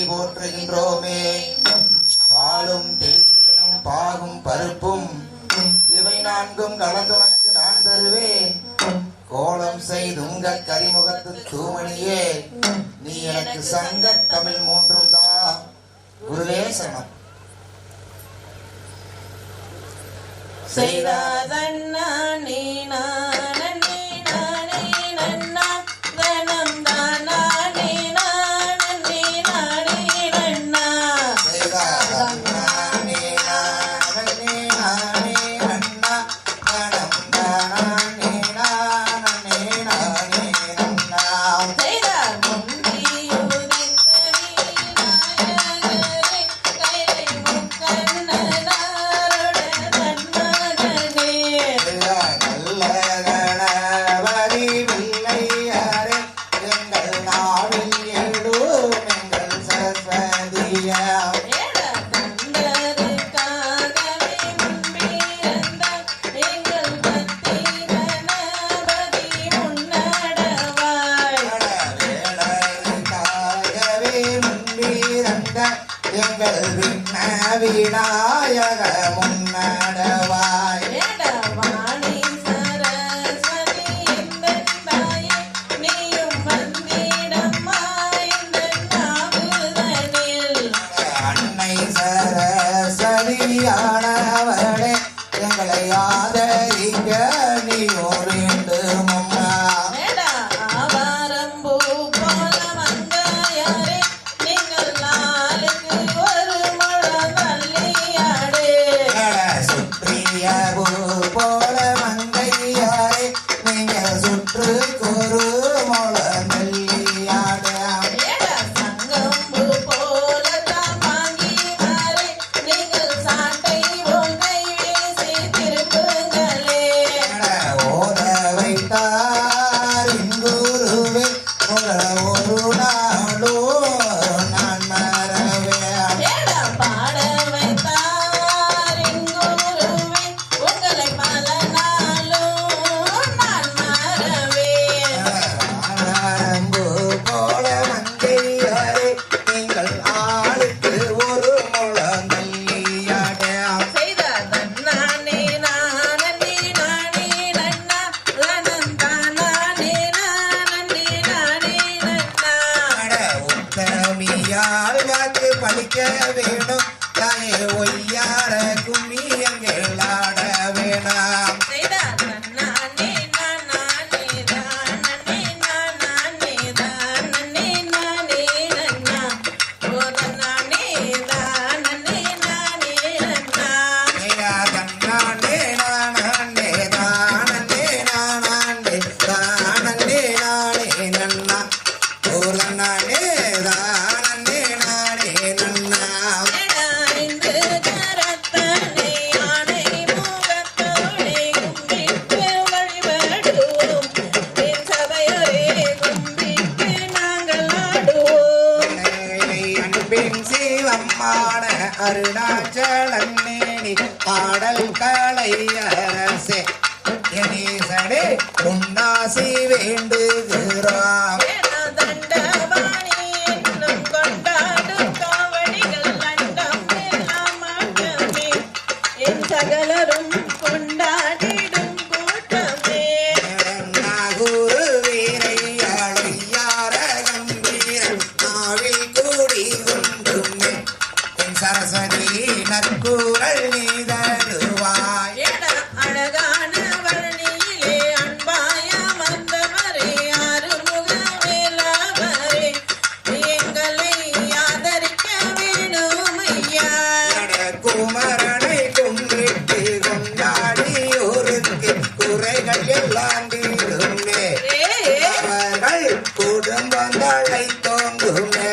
போற்றுகின்றோமே. பாலும் தேனும் பாகும் பருப்பும் இவை நான்கும் கலந்துனக்கு நான் தருவேன். கோலம் செய்துங்க கரிமுகத்து தூமணியே, நீ எனக்கு சங்க தமிழ் மூன்றும் தா. குருவே சரணம். செய்தாதண்ணா நீ நானே நானே நன்னா தனம் தானா நீ நானே நானே நன்னா. செய்தாதண்ணா நீ நானே நானே நன்னா தனம் தானா நீ நானே நானே நன்னா. செய்தார் முந்தியுதித்த வீணாயகரே கைலை முக்கண்ணனாரோட தன்மகனே. நல்ல கணபதி பிள்ளையாரே, எங்கள் நாவில் எழும் எங்கள் சரஸ்வதியாம். ஏட கண்டருக்காகவே முன்பிருந்தார் எங்கள் பக்தி கணபதி முன்னடவாய். வேடருக்காகவே முன்பிருந்த எங்கள் விண்ண விநாயக முன்னடவாய். ஏட வாணி சரஸ்வதி எந்தன் தாயே, நீயும் வந்திடம்மா எந்தன் நாவுதனில். அன்னை சரஸ்வதியானவளே, எங்களை ஆதரிக்க நீயோ வேண்டுமம்மா. ஏட ஆவாரம்பூ போல மங்கையாரே, நீங்கள் நாளுக்கு ஒரு முழம் தள்ளியாடு. சுற்றிய போல மங்கையாரே, நீங்கள் சுற்று குரு மொழ நெல்லியாடாம். ஏட சங்கம்பு போல தாமாங்கி மாறே, நீங்கள் சாட்டை பொங்கை வீசி திருப்புங்களே. ஓத வைத்தார் இங்குருவே, உங்களை ஒரு நாளோ நான் மறவேன். ஏட பாட வைத்தார் இங்குருவே, உங்களை பல நாளும் நான் மறவேன். ஆரம்பு போல மங்கையாரே, நீங்கள் ஆளுக்கு ஒரு முழம் நெல்லியாடாம். செய்தார் தன்னானே நானே நானே நன்னா தனம் தானானே நானே நானே நன்னா. உத்தமியால் வாக்கு பலிக்க வேணும், தாயே ஒய்யார கும்மி எங்கள் ஆட வேணாம். செய்தார் தன்னானே நானே தானே நானே தானே நானே நன்னா ஓ தன்னானே தானே நானே நன்னா. ஐயா தன்னானே நானே தானே நானே தானே நானே நன்னா, ஒரு நானே தானே நானே நன்னா. ஐந்து கரத்தனை ஆணை முகத்தோடே கும்பிட்டு வழிபடுவோம், என் சபையோரே கும்பிட்டு நாங்கள் ஆடுவோம். அன்பின் சிவம்மான அருணாச்சலன்னேனி பாடல் கலை அரசே, எனீசனே உன்னாசி வேண்டுகிறோம். தண்டபாணி என்னும் கொண்டாடும் காவடிகள் அண்டம் எல்லாம் ஆட்டமே, என் சகலரும் கொண்டாடிடும் கூட்டமே. நாகூரு வீரையாளையார கம்பீரன் நாவில் கூடி கொண்டுமே, என் சரஸ்வதி நற்கூறல் நீ தருவாய். ஏட அழகான வழனியிலே அன்பாய வந்தவரே, ஆறுமுக வேலவரே, எங்களை ஆதரிக்க வேணும் ஐயா. குமரனை கும்பிட்டு கொண்டாடியோருக்கு குறைகள் எல்லாம் தீருமே, அவர்கள் குடும்பங்களை தோன்றுமே.